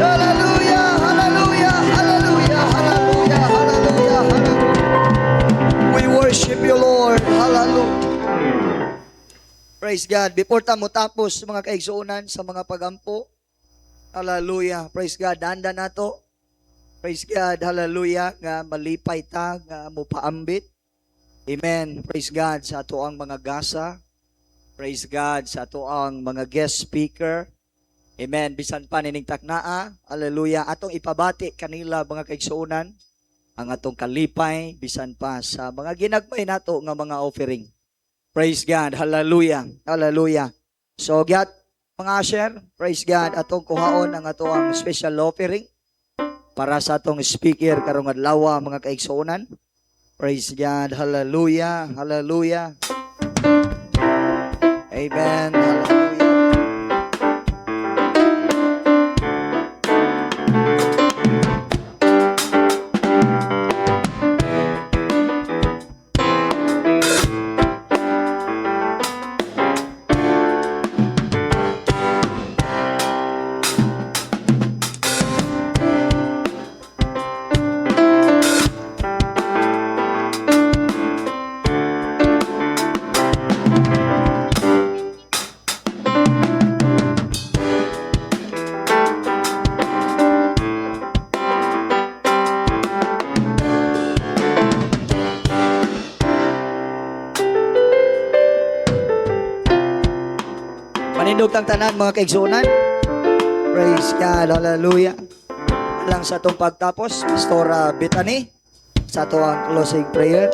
Hallelujah. Hallelujah. Hallelujah. Hallelujah. Hallelujah. Hallelujah. We worship you, Lord. Hallelujah. Praise God. Before tamo tapos mga kaigsuonan sa mga pagampo. Hallelujah. Praise God. Danda na to. Praise God. Hallelujah. Nga malipay ta. Nga mupaambit. Amen. Praise God sa ato ang mga gasa. Praise God sa ato ang mga guest speaker. Amen. Bisan pa nining taknaa. Hallelujah. Atong ipabati kanila mga kaigsuonan. Ang atong kalipay. Bisan pa sa mga ginagmay nato nga mga offering. Praise God. Hallelujah. Hallelujah. So, gyat mga asher. Praise God. Atong kuhaon ang ato ang special offering para sa atong speaker karong adlaw mga kaigsuonan. Praise God. Hallelujah. Hallelujah. Amen. Hallelujah. Manindog tang tanan mga kaigsunan. Praise God. Hallelujah. Lang sa itong pagtapos, Pastora Bethany, sa ito ang closing prayer.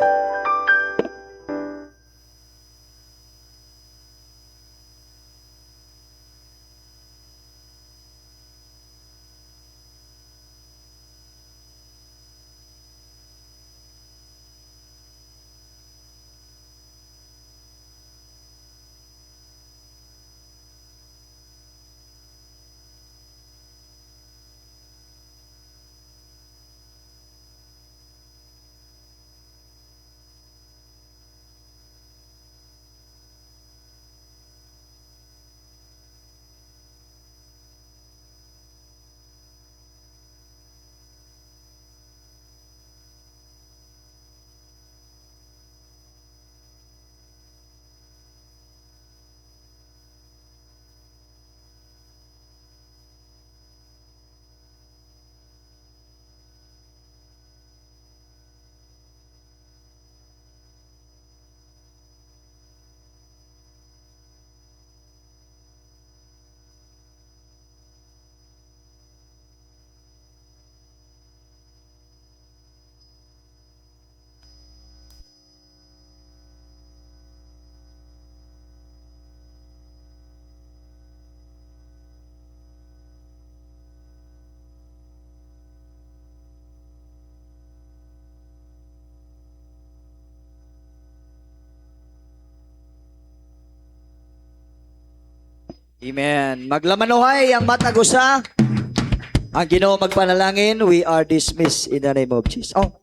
Amen. Maglamanuhay ang matag usa. Ang Ginoo magpanalangin. We are dismissed in the name of Jesus. Oh.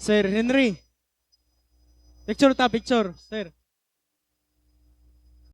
Sir Henry. Picture ta, picture, sir.